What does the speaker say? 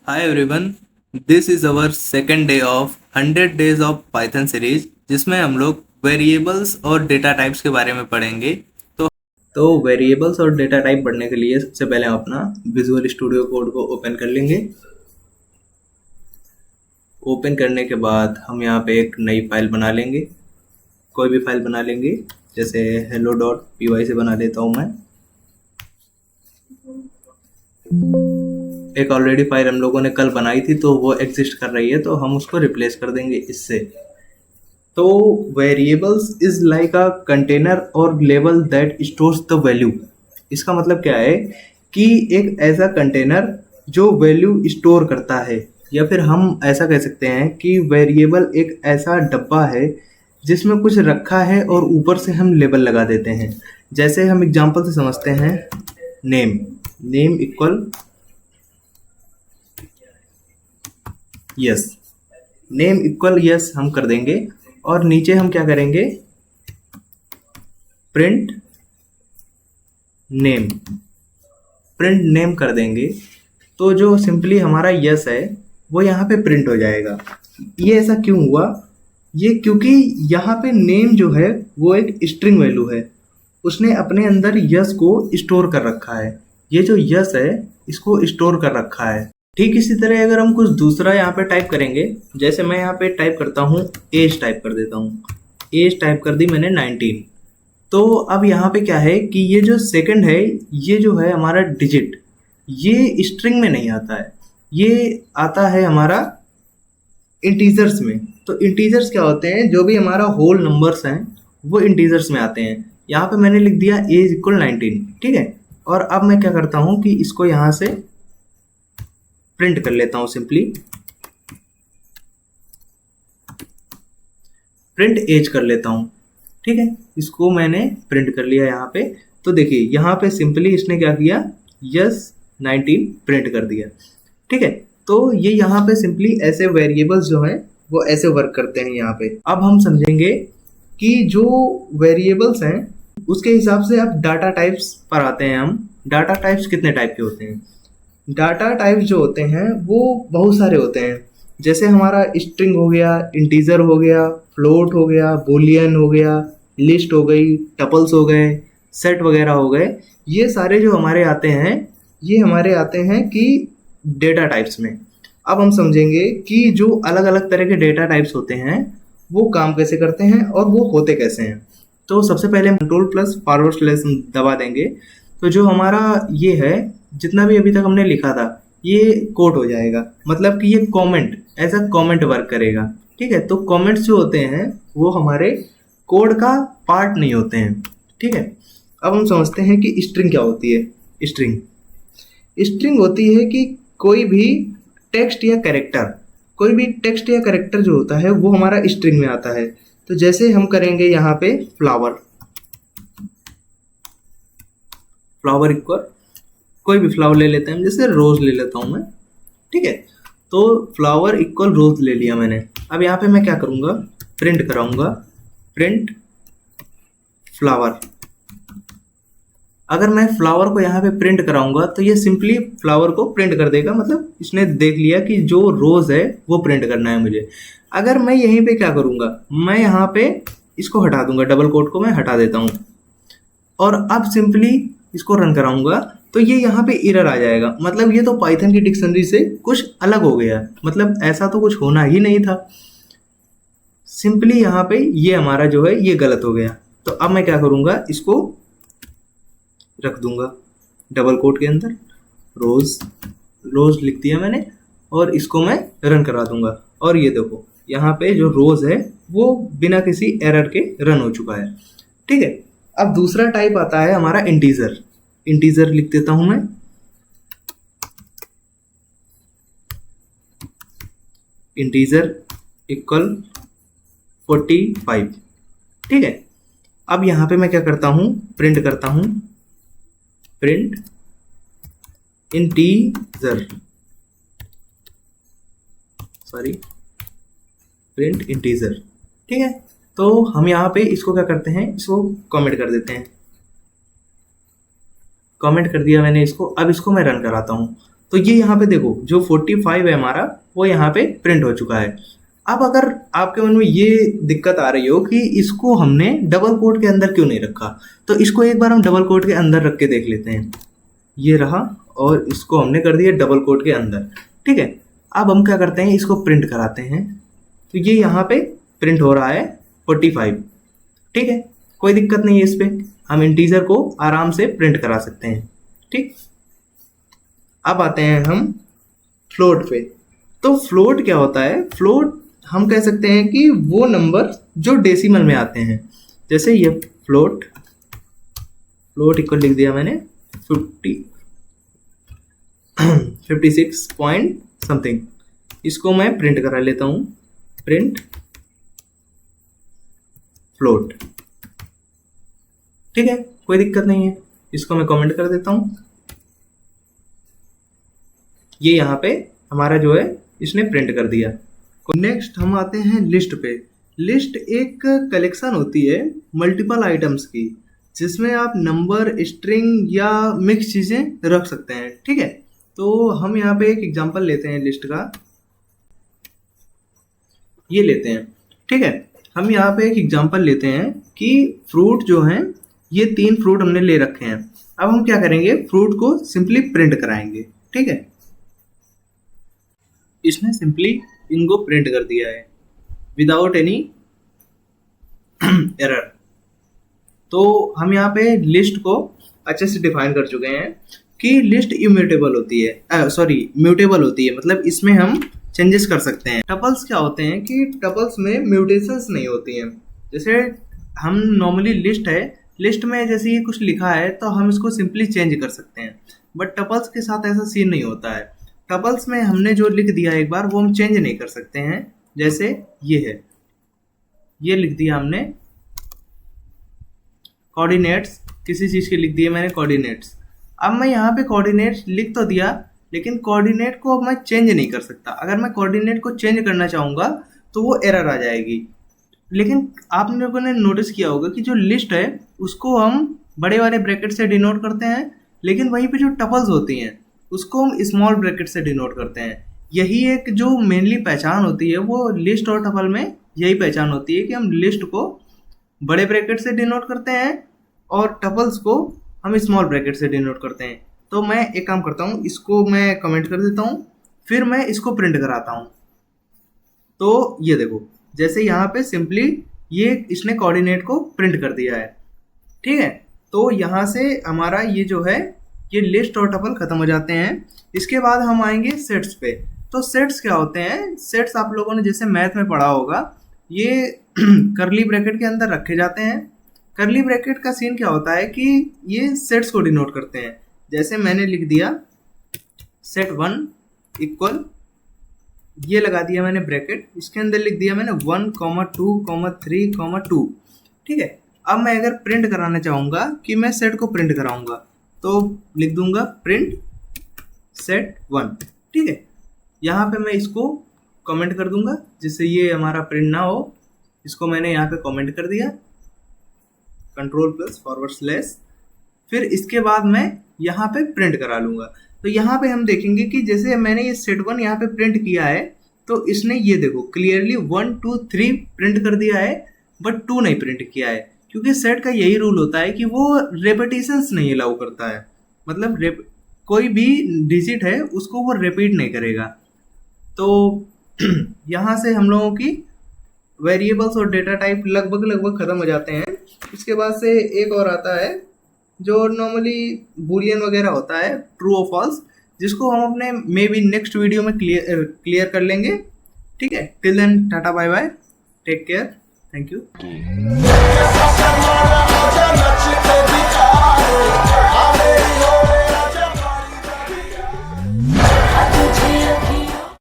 Hi everyone, this is our second day of 100 days of Python series जिसमें हम लोग variables और data types के बारे में पढ़ेंगे। तो वेरिएबल्स और डेटा टाइप पढ़ने के लिए सबसे पहले हम अपना विजुअल स्टूडियो कोड को ओपन कर लेंगे। ओपन करने के बाद हम यहाँ पे एक नई फाइल बना लेंगे, कोई भी फाइल बना लेंगे, जैसे hello.py से बना लेता हूँ मैं। एक ऑलरेडी फाइल हम लोगों ने कल बनाई थी तो वो एग्जिस्ट कर रही है, तो हम उसको रिप्लेस कर देंगे इससे। तो variables is like a container और label that stores the value. इसका मतलब क्या है कि एक ऐसा कंटेनर जो वैल्यू स्टोर करता है, या फिर हम ऐसा कह सकते हैं कि वेरिएबल एक ऐसा डब्बा है जिसमें कुछ रखा है और ऊपर से हम लेबल लगा देते हैं। जैसे हम एग्जांपल से समझते हैं, name equal yes, name equal yes हम कर देंगे और नीचे हम क्या करेंगे, प्रिंट नेम कर देंगे। तो जो सिंपली हमारा यस है वो यहाँ पे प्रिंट हो जाएगा। ये ऐसा क्यों हुआ? ये क्योंकि यहाँ पे नेम जो है वो एक स्ट्रिंग वैल्यू है, उसने अपने अंदर यस को स्टोर कर रखा है। ये जो यस है इसको स्टोर कर रखा है। ठीक इसी तरह अगर हम कुछ दूसरा यहाँ पे टाइप करेंगे, जैसे मैं यहाँ पे टाइप करता हूँ एज, टाइप कर देता हूँ, एज टाइप कर दी मैंने 19। तो अब यहाँ पे क्या है कि ये जो सेकंड है, ये जो है हमारा डिजिट, ये स्ट्रिंग में नहीं आता है, ये आता है हमारा इंटीजर्स में। तो इंटीजर्स क्या होते हैं, जो भी हमारा होल नंबर्स हैं वो इंटीजर्स में आते हैं। यहाँ पे मैंने लिख दिया एज इक्वल 19, ठीक है। और अब मैं क्या करता हूँ कि इसको यहाँ से प्रिंट कर लेता हूँ, सिंपली प्रिंट एज कर लेता हूँ, ठीक है। इसको मैंने प्रिंट कर लिया यहाँ पे। तो देखिए यहाँ पे सिंपली इसने क्या किया, यस 19 प्रिंट कर दिया, ठीक है। तो ये यहाँ पे सिंपली ऐसे वेरिएबल्स जो हैं वो ऐसे वर्क करते हैं यहाँ पे। अब हम समझेंगे कि जो वेरिएबल्स हैं उसके हिसाब से अब डाटा टाइप्स पर आते हैं हम। डाटा टाइप्स कितने टाइप के होते हैं? डाटा टाइप्स जो होते हैं वो बहुत सारे होते हैं। जैसे हमारा स्ट्रिंग हो गया, इंटीजर हो गया, फ्लोट हो गया, बूलियन हो गया, लिस्ट हो गई, टपल्स हो गए, सेट वगैरह हो गए। ये सारे जो हमारे आते हैं, ये हमारे आते हैं कि डेटा टाइप्स में। अब हम समझेंगे कि जो अलग अलग तरह के डेटा टाइप्स होते हैं वो काम कैसे करते हैं और वो होते कैसे हैं। तो सबसे पहले हम कंट्रोल प्लस फॉरवर्ड स्लैश दबा देंगे, तो जो हमारा ये है, जितना भी अभी तक हमने लिखा था, ये कोड हो जाएगा। मतलब कि ये comment, as a comment work करेगा, ठीक है। तो कमेंट्स जो होते हैं वो हमारे कोड का पार्ट नहीं होते हैं, ठीक है। अब हम समझते हैं कि स्ट्रिंग क्या होती है। स्ट्रिंग होती है कि कोई भी टेक्स्ट या कैरेक्टर जो होता है वो हमारा स्ट्रिंग में आता है। तो जैसे हम करेंगे यहाँ पे फ्लावर इक्वल, कोई भी फ्लावर ले लेते हैं, जैसे रोज ले लेता हूं मैं, ठीक है। तो फ्लावर इक्वल रोज ले लिया मैंने। अब यहाँ पे मैं क्या करूंगा, प्रिंट कराऊंगा, प्रिंट फ्लावर। अगर मैं फ्लावर को यहाँ पे प्रिंट कराऊंगा तो ये सिंपली फ्लावर को प्रिंट कर देगा। मतलब इसने देख लिया कि जो रोज है वो प्रिंट करना है मुझे। अगर मैं यहीं पे क्या करूंगा, मैं यहाँ पे इसको हटा दूंगा, डबल कोट को मैं हटा देता हूँ, और अब सिंपली इसको रन कराऊंगा तो ये यहाँ पे एरर आ जाएगा। मतलब ये तो पाइथन की डिक्शनरी से कुछ अलग हो गया, मतलब ऐसा तो कुछ होना ही नहीं था। सिंपली यहाँ पे ये हमारा जो है ये गलत हो गया। तो अब मैं क्या करूंगा, इसको रख दूंगा डबल कोट के अंदर, रोज लिख दिया मैंने, और इसको मैं रन करा दूंगा। और ये देखो यहाँ पे जो रोज है वो बिना किसी एरर के रन हो चुका है, ठीक है। अब दूसरा टाइप आता है हमारा इंटीजर लिख देता हूं मैं, इंटीजर इक्वल 45, ठीक है। अब यहाँ पे मैं क्या करता हूं, प्रिंट करता हूं, प्रिंट इंटीजर, ठीक है। तो हम यहाँ पे इसको क्या करते हैं, इसको कमेंट कर देते हैं। कमेंट कर दिया मैंने इसको। अब इसको मैं रन कराता हूँ तो ये यहाँ पे देखो जो 45 है हमारा वो यहाँ पे प्रिंट हो चुका है। अब अगर आपके मन में ये दिक्कत आ रही हो कि इसको हमने डबल कोट के अंदर क्यों नहीं रखा, तो इसको एक बार हम डबल कोट के अंदर रख के देख लेते हैं। ये रहा और इसको हमने कर दिया डबल कोट के अंदर, ठीक है। अब हम क्या करते हैं, इसको प्रिंट कराते हैं। तो ये यहाँ पे प्रिंट हो रहा है 45, ठीक है, कोई दिक्कत नहीं है इस पर, हम इंटीजर को आराम से प्रिंट करा सकते हैं, ठीक। अब आते हैं हम फ्लोट पे। तो फ्लोट क्या होता है, फ्लोट हम कह सकते हैं कि वो नंबर जो डेसिमल में आते हैं। जैसे ये फ्लोट इक्वल लिख दिया मैंने 56 पॉइंट समथिंग, इसको मैं प्रिंट करा लेता हूं, प्रिंट फ्लोट, ठीक है, कोई दिक्कत नहीं है। इसको मैं कमेंट कर देता हूं। ये यहाँ पे हमारा जो है इसने प्रिंट कर दिया। नेक्स्ट हम आते हैं लिस्ट पे। लिस्ट एक कलेक्शन होती है मल्टीपल आइटम्स की, जिसमें आप नंबर, स्ट्रिंग या मिक्स चीज़ें रख सकते हैं, ठीक है। तो हम यहाँ पे एक एग्जांपल लेते हैं लिस्ट का, ये लेते हैं, ठीक है। हम यहाँ पे एक एग्जांपल लेते हैं कि फ्रूट जो हैं, ये 3 फ्रूट हमने ले रखे हैं। अब हम क्या करेंगे, फ्रूट को सिंपली प्रिंट कराएंगे, ठीक है। इसने सिंपली इनको प्रिंट कर दिया है विदाउट एनी एरर। तो हम यहाँ पे लिस्ट को अच्छे से डिफाइन कर चुके हैं कि लिस्ट इम्यूटेबल होती है, म्यूटेबल होती है, मतलब इसमें हम चेंजेस कर सकते हैं। टपल्स क्या होते हैं कि टपल्स में म्यूटेशंस नहीं होती हैं। जैसे हम नॉर्मली लिस्ट है, लिस्ट में जैसे ये कुछ लिखा है तो हम इसको सिंपली चेंज कर सकते हैं, बट टपल्स के साथ ऐसा सीन नहीं होता है। टपल्स में हमने जो लिख दिया एक बार वो हम चेंज नहीं कर सकते हैं। जैसे ये है, ये लिख दिया हमने कोऑर्डिनेट्स, किसी चीज़ के लिख दिए मैंने कोऑर्डिनेट्स। अब मैं यहाँ पे कोऑर्डिनेट्स लिख तो दिया, लेकिन कोऑर्डिनेट को अब मैं चेंज नहीं कर सकता। अगर मैं कोऑर्डिनेट को चेंज करना चाहूँगा तो वो एरर आ जाएगी। लेकिन आप लोगों ने नोटिस किया होगा कि जो लिस्ट है उसको हम बड़े वाले ब्रैकेट से डिनोट करते हैं, लेकिन वहीं पे जो टपल्स होती हैं उसको हम स्मॉल ब्रैकेट से डिनोट करते हैं। यही एक जो मेनली पहचान होती है वो लिस्ट और टपल में यही पहचान होती है कि हम लिस्ट को बड़े ब्रैकेट से डिनोट करते हैं और टपल्स को हम स्मॉल ब्रैकेट से डिनोट करते हैं। तो मैं एक काम करता हूँ, इसको मैं कमेंट कर देता हूँ, फिर मैं इसको प्रिंट कराता हूँ। तो ये देखो, जैसे यहाँ पे सिंपली ये इसने कोऑर्डिनेट को प्रिंट कर दिया है, ठीक है। तो यहाँ से हमारा ये जो है ये लिस्ट और टपल खत्म हो जाते हैं। इसके बाद हम आएंगे सेट्स पे। तो सेट्स क्या होते हैं, सेट्स आप लोगों ने जैसे मैथ में पढ़ा होगा, ये करली ब्रैकेट के अंदर रखे जाते हैं। करली ब्रैकेट का सीन क्या होता है कि ये सेट्स को डिनोट करते हैं। जैसे मैंने लिख दिया सेट 1 इक्वल, ये लगा दिया मैंने ब्रैकेट, इसके अंदर लिख दिया मैंने 1, 2, 3, 2, ठीक है। अब मैं अगर प्रिंट कराना चाहूँगा कि मैं सेट को प्रिंट कराऊंगा तो लिख दूंगा प्रिंट सेट 1, ठीक है। यहाँ पे मैं इसको कमेंट कर दूंगा जिससे ये हमारा प्रिंट ना हो। इसको मैंने यहाँ पे कमेंट कर दिया, Ctrl+/, फिर इसके बाद मैं यहाँ पे प्रिंट करा लूँगा। तो यहाँ पे हम देखेंगे कि जैसे मैंने ये सेट 1 यहाँ पे प्रिंट किया है तो इसने ये देखो क्लियरली 1, 2, 3 प्रिंट कर दिया है, बट 2 नहीं प्रिंट किया है, क्योंकि सेट का यही रूल होता है कि वो रेपिटेशंस नहीं अलाउ करता है। मतलब कोई भी डिजिट है उसको वो रिपीट नहीं करेगा। तो यहाँ से हम लोगों की वेरिएबल्स और डेटा टाइप लगभग खत्म हो जाते हैं। इसके बाद से एक और आता है जो नॉर्मली बूलियन वगैरह होता है, ट्रू और फॉल्स, जिसको हम अपने मे बी नेक्स्ट वीडियो में क्लियर कर लेंगे, ठीक है। Till then tata bye bye, take care, thank you.